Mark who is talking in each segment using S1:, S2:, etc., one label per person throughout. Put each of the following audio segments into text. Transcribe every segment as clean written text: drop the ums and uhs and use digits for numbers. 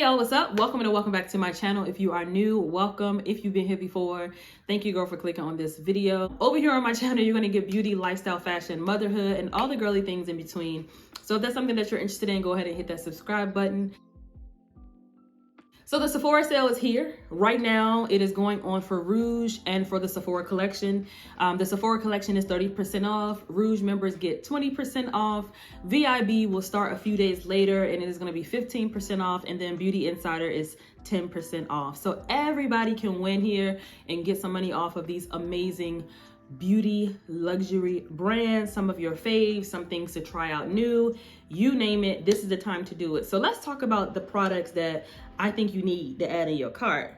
S1: y'all, what's up? Welcome and welcome back to my channel. If you are new, welcome. If you've been here before, thank you, girl, for clicking on this video. Over here on my channel, you're gonna get beauty, lifestyle, fashion, motherhood, and all the girly things in between. So if that's something that you're interested in, go ahead and hit that subscribe button. So the Sephora sale is here. Right now, it is going on for Rouge and for the Sephora collection. The Sephora collection is 30% off. Rouge members get 20% off. VIB will start a few days later and it is gonna be 15% off. And then Beauty Insider is 10% off. So everybody can win here and get some money off of these amazing beauty luxury brands, some of your faves, some things to try out new, you name it, this is the time to do it. So let's talk about the products that I think you need to add in your cart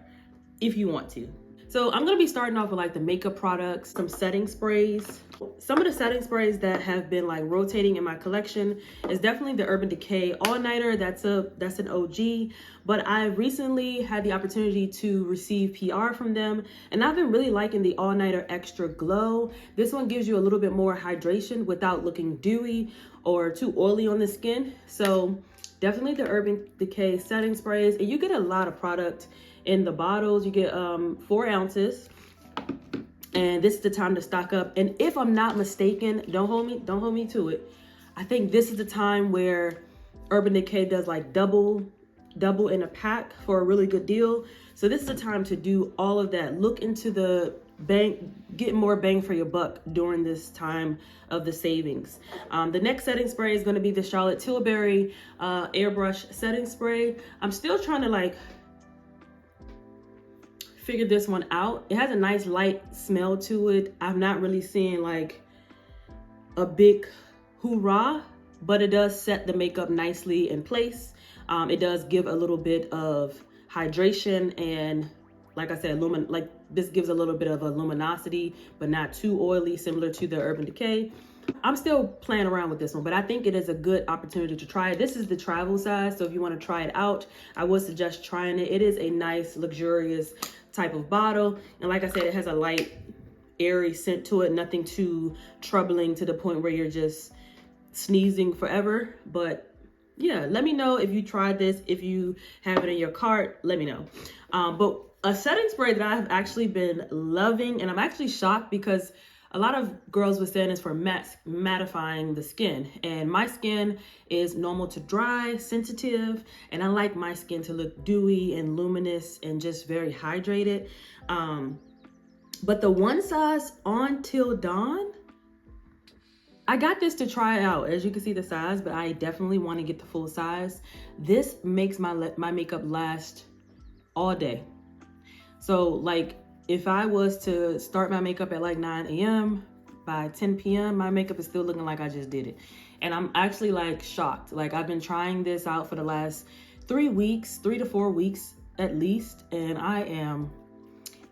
S1: if you want to. So I'm gonna be starting off with like the makeup products, some setting sprays. Some of the setting sprays that have been like rotating in my collection is definitely the Urban Decay All Nighter. That's an OG, but I recently had the opportunity to receive PR from them, and I've been really liking the All Nighter Extra Glow. This one gives you a little bit more hydration without looking dewy or too oily on the skin. So definitely the Urban Decay setting sprays, and you get a lot of product in the bottles. You get 4 ounces, and this is the time to stock up. And if I'm not mistaken, don't hold me to it, I think this is the time where Urban Decay does like double in a pack for a really good deal. So this is the time to do all of that. Look into the bank, get more bang for your buck during this time of the savings. The next setting spray is going to be the Charlotte Tilbury airbrush setting spray. I'm still trying to like figure this one out. It has a nice light smell to it. I'm not really seeing like a big hoorah, but it does set the makeup nicely in place. It does give a little bit of hydration, and like I said, this gives a little bit of a luminosity, but not too oily, similar to the Urban Decay. I'm still playing around with this one, but I think it is a good opportunity to try it. This is the travel size, so if you want to try it out, I would suggest trying it. It is a nice, luxurious type of bottle, and like I said, it has a light, airy scent to it, nothing too troubling to the point where you're just sneezing forever. But yeah, let me know if you tried this. If you have it in your cart, let me know. But a setting spray that I have actually been loving, and I'm actually shocked because a lot of girls were saying it's for mattifying the skin, and my skin is normal to dry, sensitive, and I like my skin to look dewy and luminous and just very hydrated. But the one size on till dawn, I got this to try out. As you can see the size, but I definitely want to get the full size. This makes my makeup last all day. So like if I was to start my makeup at like 9 a.m., by 10 p.m., my makeup is still looking like I just did it. And I'm actually like shocked. Like I've been trying this out for the last 3 to 4 weeks at least, and I am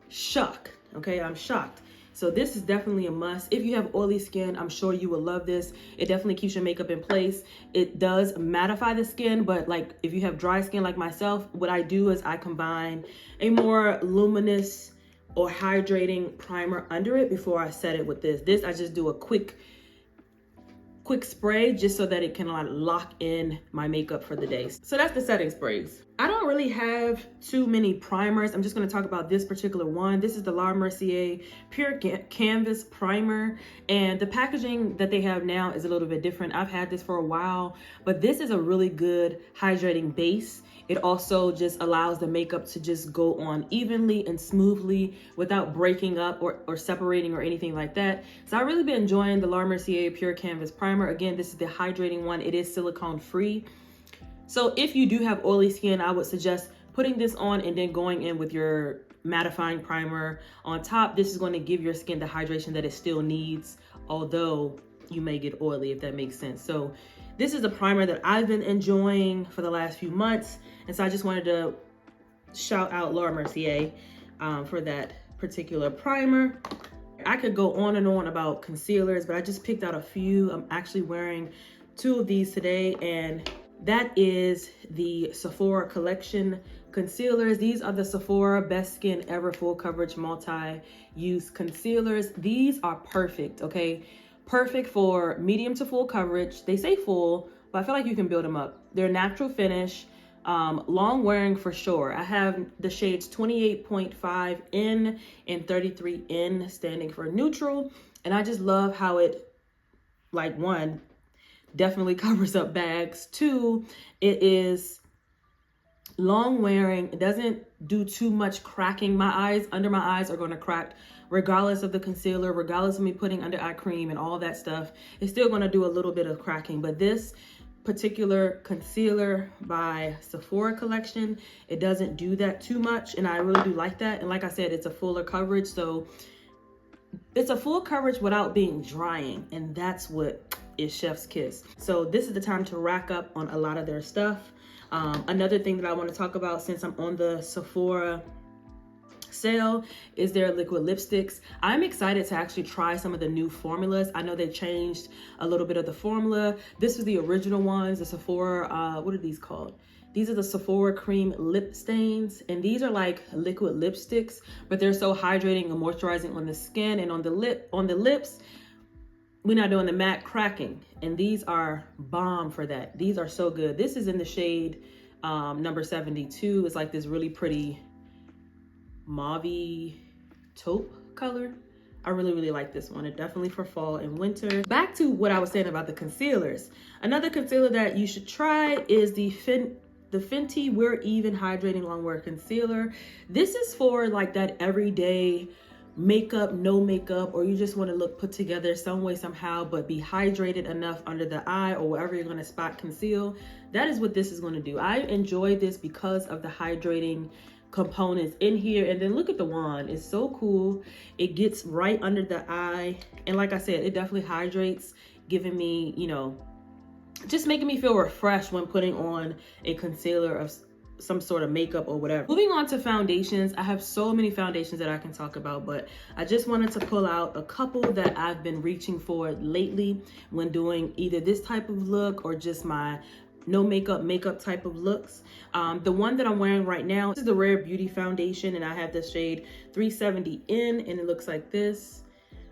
S1: shocked. Okay, I'm shocked. So this is definitely a must. If you have oily skin, I'm sure you will love this. It definitely keeps your makeup in place. It does mattify the skin, but like if you have dry skin like myself, what I do is I combine a more luminous or hydrating primer under it before I set it with this. This, I just do a quick spray just so that it can like lock in my makeup for the day. So that's the setting sprays. I don't really have too many primers. I'm just gonna talk about this particular one. This is the La Mercier Pure Canvas Primer, and the packaging that they have now is a little bit different. I've had this for a while, but this is a really good hydrating base. It also just allows the makeup to just go on evenly and smoothly without breaking up or separating or anything like that. So I've really been enjoying the La Mercier Pure Canvas Primer. Again, this is the hydrating one. It is silicone free. So if you do have oily skin, I would suggest putting this on and then going in with your mattifying primer on top. This is going to give your skin the hydration that it still needs, although you may get oily, if that makes sense. So this is a primer that I've been enjoying for the last few months. And so I just wanted to shout out La Mercier for that particular primer. I could go on and on about concealers, but I just picked out a few. I'm actually wearing 2 of these today, and that is the Sephora collection concealers. These are the Sephora Best Skin Ever Full Coverage Multi-Use Concealers. These are perfect, okay? Perfect for medium to full coverage. They say full, but I feel like you can build them up. They're natural finish. Long wearing for sure. I have the shades 28.5 in and 33 in, standing for neutral. And I just love how it, like, one, definitely covers up bags. Two, it is long wearing. It doesn't do too much cracking. My eyes, under my eyes are going to crack regardless of the concealer, regardless of me putting under eye cream and all that stuff. It's still going to do a little bit of cracking, but this particular concealer by Sephora collection, it doesn't do that too much, and I really do like that. And like I said, it's a fuller coverage, so it's a full coverage without being drying, and that's what is chef's kiss. So this is the time to rack up on a lot of their stuff. Another thing that I want to talk about, since I'm on the Sephora sale, is their liquid lipsticks. I'm excited to actually try some of the new formulas. I know they changed a little bit of the formula. This was the original ones, the Sephora, what are these called? These are the Sephora cream lip stains, and these are like liquid lipsticks, but they're so hydrating and moisturizing on the skin and on the lips. We're not doing the matte cracking, and these are bomb for that. These are so good. This is in the shade number 72. It's like this really pretty mauve taupe color. I really, really like this one. It's definitely for fall and winter. Back to what I was saying about the concealers. Another concealer that you should try is the Fenty We're Even Hydrating Longwear Concealer. This is for like that everyday makeup, no makeup, or you just want to look put together some way, somehow, but be hydrated enough under the eye or wherever you're going to spot conceal. That is what this is going to do. I enjoy this because of the hydrating components in here. And then look at the wand. It's so cool. It gets right under the eye. And like I said, it definitely hydrates, giving me, you know, just making me feel refreshed when putting on a concealer of some sort of makeup or whatever. Moving on to foundations. I have so many foundations that I can talk about, but I just wanted to pull out a couple that I've been reaching for lately when doing either this type of look or just my no makeup type of looks. The one that I'm wearing right now is the Rare Beauty foundation, and I have the shade 370 in, and it looks like this.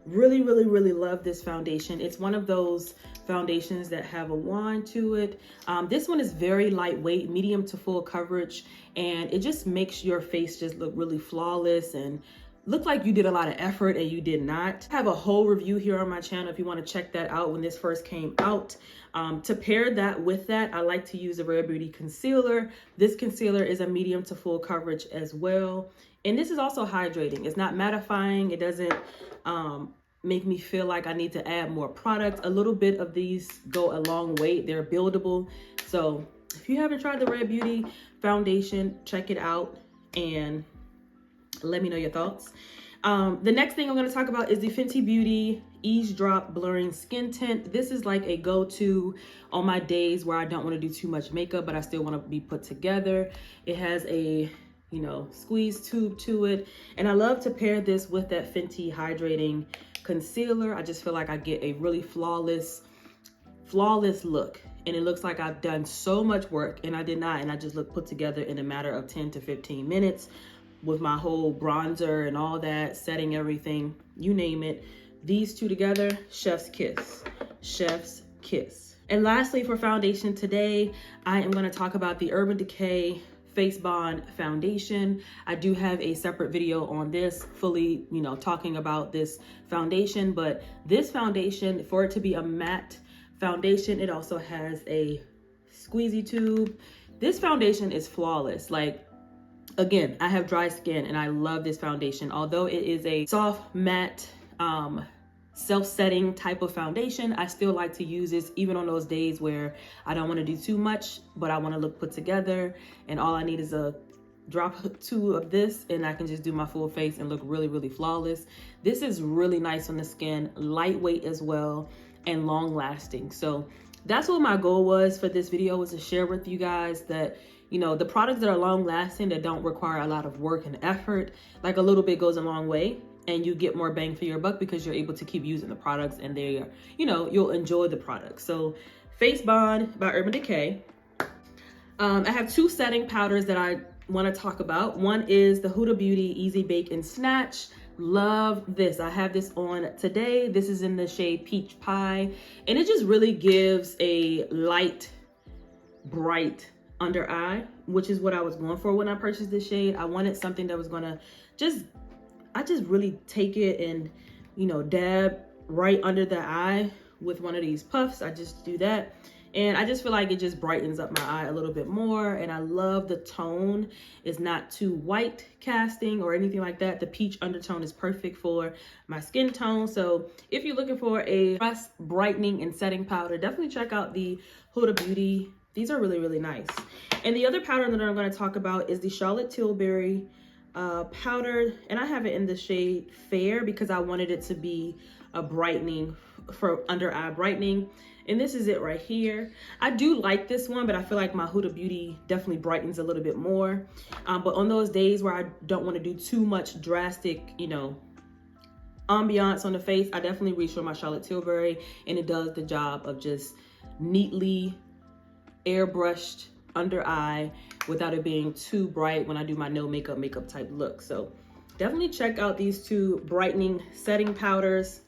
S1: Really, really, really love this foundation. It's one of those foundations that have a wand to it. This one is very lightweight, medium to full coverage, and it just makes your face just look really flawless and look like you did a lot of effort, and you did not. I have a whole review here on my channel if you want to check that out when this first came out. To pair that with that, I like to use a Rare Beauty concealer. This concealer is a medium to full coverage as well. And this is also hydrating. It's not mattifying. It doesn't make me feel like I need to add more product. A little bit of these go a long way. They're buildable. So if you haven't tried the Rare Beauty foundation, check it out and let me know your thoughts. The next thing I'm going to talk about is the Fenty Beauty Eavesdrop Blurring Skin Tint. This is like a go-to on my days where I don't want to do too much makeup, but I still want to be put together. It has a, you know, squeeze tube to it. And I love to pair this with that Fenty Hydrating Concealer. I just feel like I get a really flawless look. And it looks like I've done so much work, and I did not. And I just look put together in a matter of 10 to 15 minutes with my whole bronzer and all that, setting everything, you name it. These two together, chef's kiss, chef's kiss. And lastly, for foundation today, I am going to talk about the Urban Decay Face Bond Foundation. I do have a separate video on this, fully, you know, talking about this foundation, but this foundation, for it to be a matte foundation, it also has a squeezy tube. This foundation is flawless. Like, again, I have dry skin and I love this foundation. Although it is a soft matte self-setting type of foundation, I still like to use this even on those days where I don't want to do too much, but I want to look put together, and all I need is a drop or two of this and I can just do my full face and look really, really flawless. This is really nice on the skin, lightweight as well, and long lasting. So that's what my goal was for this video, was to share with you guys that, you know, the products that are long lasting, that don't require a lot of work and effort, like a little bit goes a long way, and you get more bang for your buck because you're able to keep using the products, and they are, you know, you'll enjoy the products. So Face Bond by Urban Decay. I have two setting powders that I want to talk about. One is the Huda Beauty Easy Bake and Snatch. Love this. I have this on today. This is in the shade Peach Pie, and it just really gives a light, bright under eye, which is what I was going for when I purchased this shade. I wanted something that was gonna I just really take it and, you know, dab right under the eye with one of these puffs. I just do that. And I just feel like it just brightens up my eye a little bit more. And I love the tone. It's not too white casting or anything like that. The peach undertone is perfect for my skin tone. So if you're looking for a pressed brightening and setting powder, definitely check out the Huda Beauty. These are really, really nice. And the other powder that I'm going to talk about is the Charlotte Tilbury powder. And I have it in the shade Fair because I wanted it to be a brightening for under eye brightening. And this is it right here. I do like this one, but I feel like my Huda Beauty definitely brightens a little bit more. But on those days where I don't want to do too much drastic, you know, ambiance on the face, I definitely reach for my Charlotte Tilbury, and it does the job of just neatly airbrushed under eye without it being too bright when I do my no makeup type look. So definitely check out these two brightening setting powders.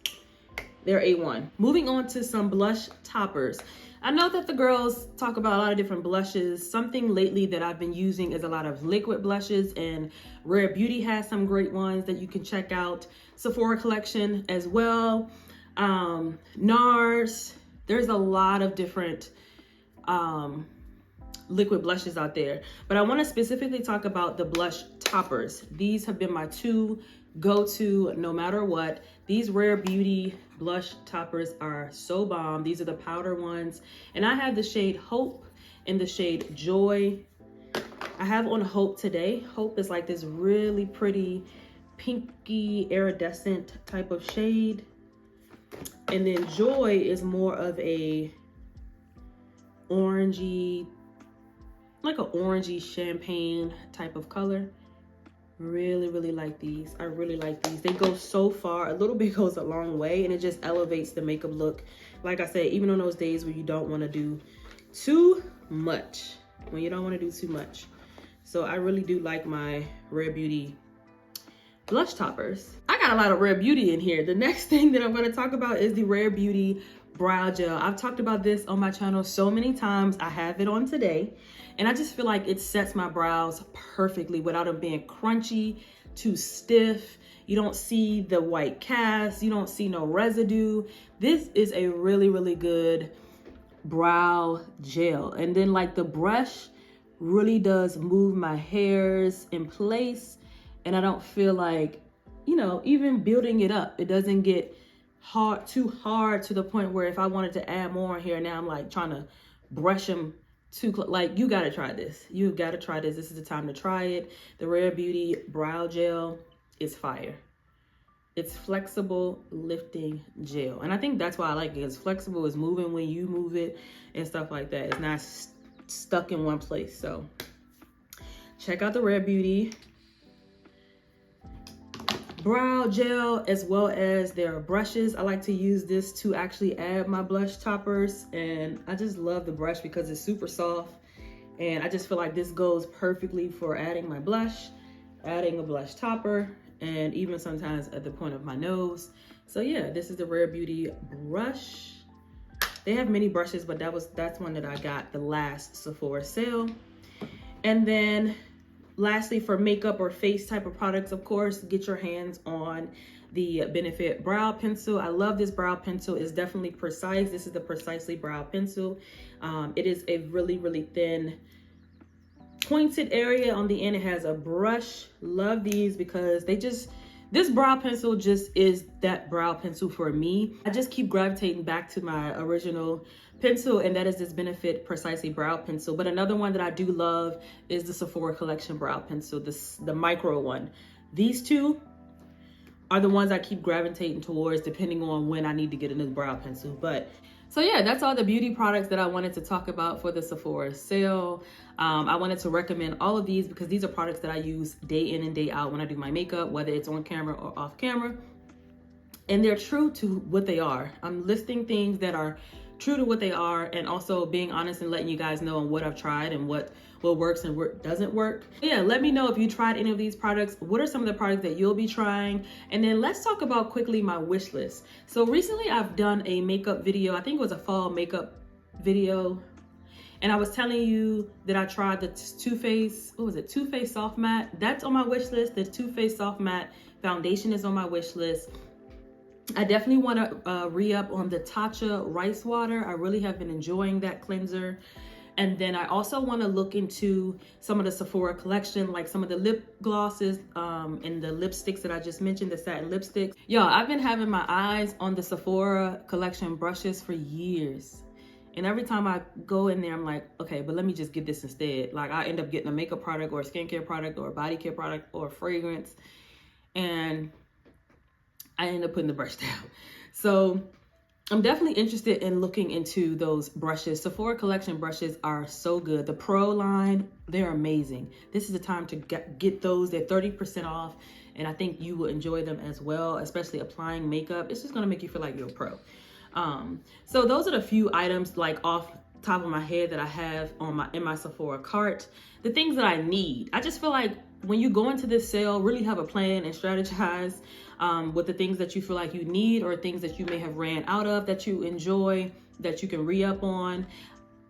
S1: They're A1. Moving on to some blush toppers. I know that the girls talk about a lot of different blushes. Something lately that I've been using is a lot of liquid blushes, and Rare Beauty has some great ones that you can check out. Sephora collection as well. Nars. There's a lot of different liquid blushes out there, but I want to specifically talk about the blush toppers. These have been my two go-to no matter what. These Rare Beauty blush toppers are so bomb. These are the powder ones, and I have the shade Hope and the shade Joy. I have on Hope today. Hope is like this really pretty pinky iridescent type of shade, and then Joy is more of a orangey, like an orangey champagne type of color. Really, really like these. I really like these. They go so far. A little bit goes a long way, and it just elevates the makeup look. Like I said, even on those days where you don't want to do too much. So I really do like my Rare Beauty blush toppers. I got a lot of Rare Beauty in here. The next thing that I'm going to talk about is the Rare Beauty brow gel. I've talked about this on my channel so many times. I have it on today, and I just feel like it sets my brows perfectly without them being crunchy, too stiff. You don't see the white cast. You don't see no residue. This is a really, really good brow gel. And then like the brush really does move my hairs in place, and I don't feel like, you know, even building it up, it doesn't get too hard to the point where if I wanted to add more here, now I'm like trying to brush them too close. Like, you gotta try this. You gotta try this. This is the time to try it. The Rare Beauty brow gel is fire. It's flexible lifting gel, and I think that's why I like it. It's flexible. It's moving when you move it and stuff like that. It's not stuck in one place. So check out the Rare Beauty brow gel, as well as their brushes. I like to use this to actually add my blush toppers, and I just love the brush because it's super soft, and I just feel like this goes perfectly for adding my blush, adding a blush topper, and even sometimes at the point of my nose. So yeah, this is the Rare Beauty brush. They have many brushes, but that's one that I got the last Sephora sale. And then lastly, for makeup or face type of products, of course, get your hands on the Benefit brow pencil. I love this brow pencil. It's definitely precise. This is the Precisely brow pencil. It is a really, really thin pointed area on the end. It has a brush. Love these because this brow pencil just is that brow pencil for me. I just keep gravitating back to my original pencil, and that is this Benefit Precisely brow pencil. But another one that I do love is the Sephora collection brow pencil, the micro one. These two are the ones I keep gravitating towards depending on when I need to get a new brow pencil. But so yeah, that's all the beauty products that I wanted to talk about for the Sephora sale. I wanted to recommend all of these because these are products that I use day in and day out when I do my makeup, whether it's on camera or off camera. And they're true to what they are. I'm listing things that are true to what they are, and also being honest and letting you guys know on what I've tried and what works and what doesn't work. Yeah, let me know if you tried any of these products. What are some of the products that you'll be trying? And then let's talk about quickly my wish list. So recently I've done a makeup video. I think it was a fall makeup video, And I was telling you that I tried the Too Faced, what was it? Too Faced Soft Matte. That's on my wish list. The Too Faced Soft Matte foundation is on my wish list. I definitely want to re-up on the Tatcha Rice Water. I really have been enjoying that cleanser. And then I also want to look into some of the Sephora collection, like some of the lip glosses and the lipsticks that I just mentioned, the satin lipsticks. Y'all, I've been having my eyes on the Sephora collection brushes for years. And every time I go in there, I'm like, okay, but let me just get this instead. Like I end up getting a makeup product or a skincare product or a body care product or a fragrance. And I end up putting the brush down. So I'm definitely interested in looking into those brushes. Sephora collection brushes are so good. The Pro line, they're amazing. This is the time to get those. They're 30% off. And I think you will enjoy them as well, especially applying makeup. It's just gonna make you feel like you're a pro. So those are the few items like off top of my head that I have on in my Sephora cart. The things that I need. I just feel like when you go into this sale, really have a plan and strategize with the things that you feel like you need or things that you may have ran out of that you enjoy, that you can re-up on.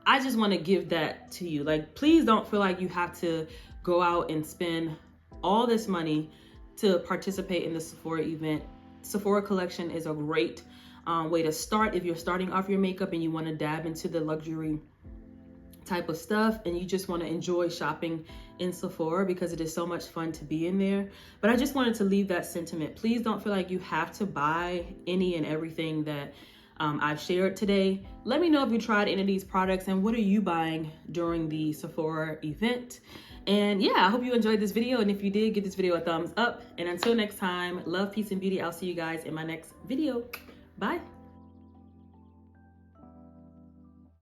S1: I just want to give that to you. Like, please don't feel like you have to go out and spend all this money to participate in the Sephora event. Sephora collection is a great way to start if you're starting off your makeup and you want to dab into the luxury type of stuff and you just want to enjoy shopping in Sephora because it is so much fun to be in there. But I just wanted to leave that sentiment. Please don't feel like you have to buy any and everything that I've shared today. Let me know if you tried any of these products and what are you buying during the Sephora event. And yeah, I hope you enjoyed this video. And if you did, give this video a thumbs up. And until next time, love, peace, and beauty. I'll see you guys in my next video. Bye.